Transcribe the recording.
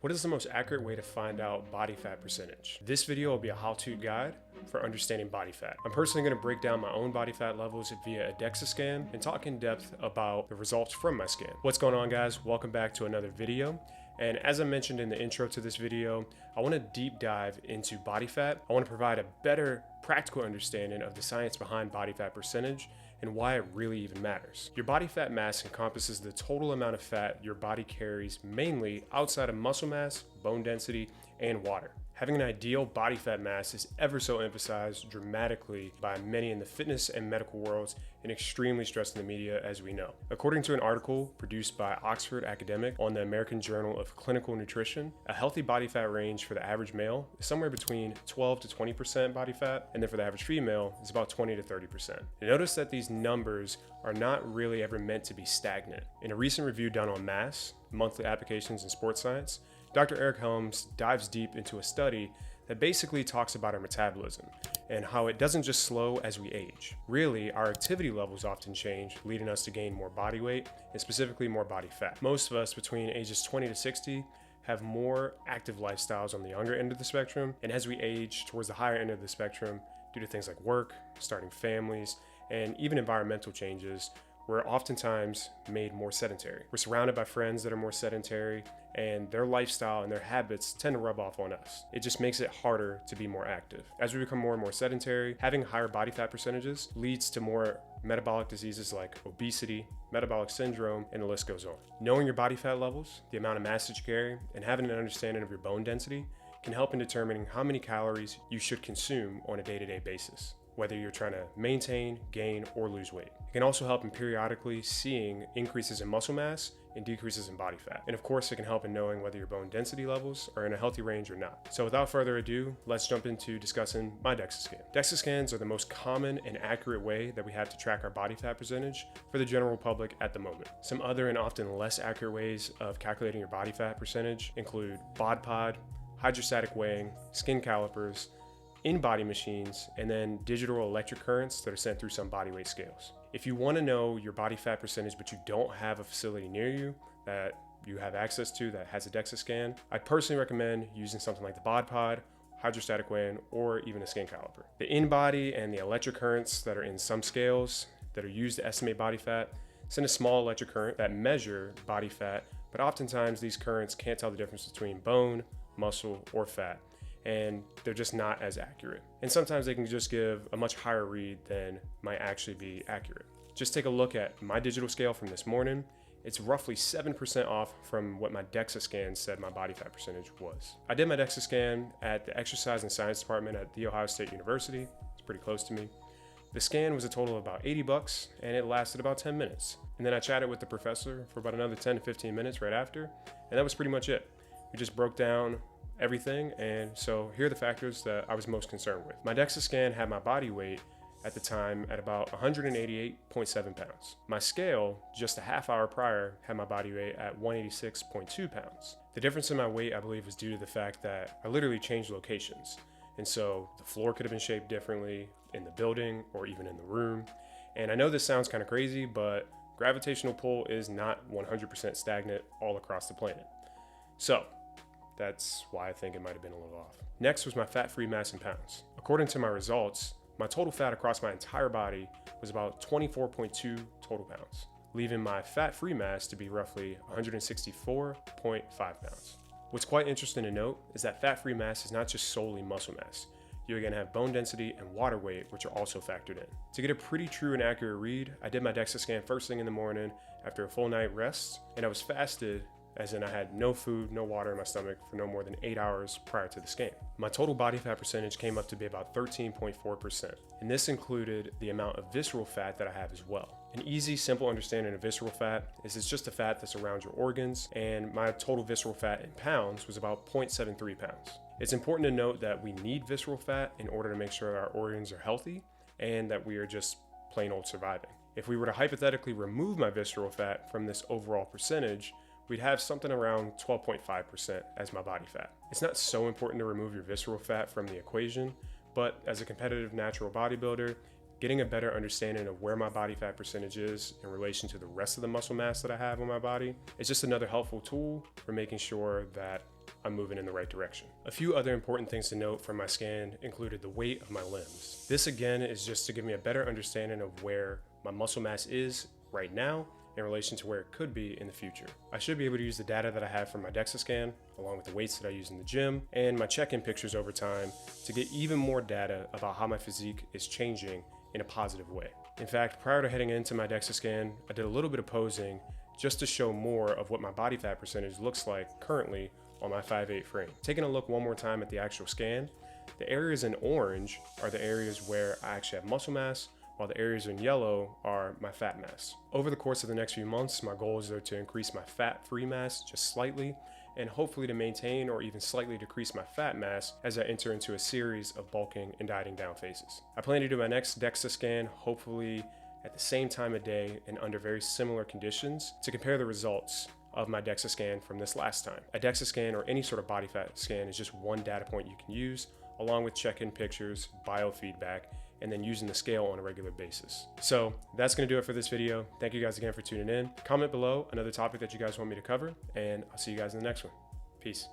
What is the most accurate way to find out body fat percentage? This video will be a how-to guide for understanding body fat. I'm personally going to break down my own body fat levels via a DEXA scan and talk in depth about the results from my scan. What's going on, guys? Welcome back to another video. And as I mentioned in the intro to this video, I want to deep dive into body fat. I want to provide a better practical understanding of the science behind body fat percentage and why it really even matters. Your body fat mass encompasses the total amount of fat your body carries, mainly outside of muscle mass, bone density, and water. Having an ideal body fat mass is ever so emphasized dramatically by many in the fitness and medical worlds and extremely stressed in the media, as we know. According to an article produced by Oxford Academic on the American Journal of Clinical Nutrition, a healthy body fat range for the average male is somewhere between 12 to 20% body fat, and then for the average female, it's about 20 to 30%. And notice that these numbers are not really ever meant to be stagnant. In a recent review done on MASS, Monthly Applications in Sports Science, Dr. Eric Helms dives deep into a study that basically talks about our metabolism and how it doesn't just slow as we age. Really, our activity levels often change, leading us to gain more body weight and specifically more body fat. Most of us between ages 20 to 60 have more active lifestyles on the younger end of the spectrum, and as we age towards the higher end of the spectrum, due to things like work, starting families, and even environmental changes, we're oftentimes made more sedentary. We're surrounded by friends that are more sedentary, and their lifestyle and their habits tend to rub off on us. It just makes it harder to be more active. As we become more and more sedentary, having higher body fat percentages leads to more metabolic diseases like obesity, metabolic syndrome, and the list goes on. Knowing your body fat levels, the amount of mass that you carry, and having an understanding of your bone density can help in determining how many calories you should consume on a day-to-day basis, whether you're trying to maintain, gain, or lose weight. It can also help in periodically seeing increases in muscle mass and decreases in body fat. And of course, it can help in knowing whether your bone density levels are in a healthy range or not. So without further ado, let's jump into discussing my DEXA scan. DEXA scans are the most common and accurate way that we have to track our body fat percentage for the general public at the moment. Some other and often less accurate ways of calculating your body fat percentage include bod, hydrostatic weighing, skin calipers, in-body machines, and then digital electric currents that are sent through some body weight scales. If you want to know your body fat percentage but you don't have a facility near you that you have access to that has a DEXA scan, I personally recommend using something like the bod, hydrostatic weighing, or even a skin caliper. The in-body and the electric currents that are in some scales that are used to estimate body fat send a small electric current that measure body fat, but oftentimes these currents can't tell the difference between bone, muscle, or fat, and they're just not as accurate. And sometimes they can just give a much higher read than might actually be accurate. Just take a look at my digital scale from this morning. It's roughly 7% off from what my DEXA scan said my body fat percentage was. I did my DEXA scan at the Exercise and Science Department at The Ohio State University. It's pretty close to me. The scan was a total of about $80 and it lasted about 10 minutes. And then I chatted with the professor for about another 10 to 15 minutes right after, and that was pretty much it. We just broke down everything, and so here are the factors that I was most concerned with. My DEXA scan had my body weight at the time at about 188.7 pounds. My scale, just a half hour prior, had my body weight at 186.2 pounds. The difference in my weight, I believe, was due to the fact that I literally changed locations. And so the floor could have been shaped differently in the building or even in the room. And I know this sounds kind of crazy, but gravitational pull is not 100% stagnant all across the planet. So that's why I think it might have been a little off. Next was my fat-free mass in pounds. According to my results, my total fat across my entire body was about 24.2 total pounds, leaving my fat-free mass to be roughly 164.5 pounds. What's quite interesting to note is that fat-free mass is not just solely muscle mass. You're going to have bone density and water weight, which are also factored in. To get a pretty true and accurate read, I did my DEXA scan first thing in the morning after a full night rest, and I was fasted, as in I had no food, no water in my stomach for no more than 8 hours prior to the scan. My total body fat percentage came up to be about 13.4%, and this included the amount of visceral fat that I have as well. An easy, simple understanding of visceral fat is it's just the fat that's around your organs, and my total visceral fat in pounds was about 0.73 pounds. It's important to note that we need visceral fat in order to make sure our organs are healthy and that we are just plain old surviving. If we were to hypothetically remove my visceral fat from this overall percentage, we'd have something around 12.5% as my body fat. It's not so important to remove your visceral fat from the equation, but as a competitive natural bodybuilder, getting a better understanding of where my body fat percentage is in relation to the rest of the muscle mass that I have on my body is just another helpful tool for making sure that I'm moving in the right direction. A few other important things to note from my scan included the weight of my limbs. This again is just to give me a better understanding of where my muscle mass is right now in relation to where it could be in the future. I should be able to use the data that I have from my DEXA scan, along with the weights that I use in the gym, and my check-in pictures over time to get even more data about how my physique is changing in a positive way. In fact, prior to heading into my DEXA scan, I did a little bit of posing just to show more of what my body fat percentage looks like currently on my 5'8" frame. Taking a look one more time at the actual scan, the areas in orange are the areas where I actually have muscle mass, while the areas in yellow are my fat mass. Over the course of the next few months, my goal is though to increase my fat-free mass just slightly, and hopefully to maintain or even slightly decrease my fat mass as I enter into a series of bulking and dieting down phases. I plan to do my next DEXA scan, hopefully at the same time of day and under very similar conditions, to compare the results of my DEXA scan from this last time. A DEXA scan or any sort of body fat scan is just one data point you can use, along with check-in pictures, biofeedback, and then using the scale on a regular basis. So that's gonna do it for this video. Thank you guys again for tuning in. Comment below another topic that you guys want me to cover, and I'll see you guys in the next one. Peace.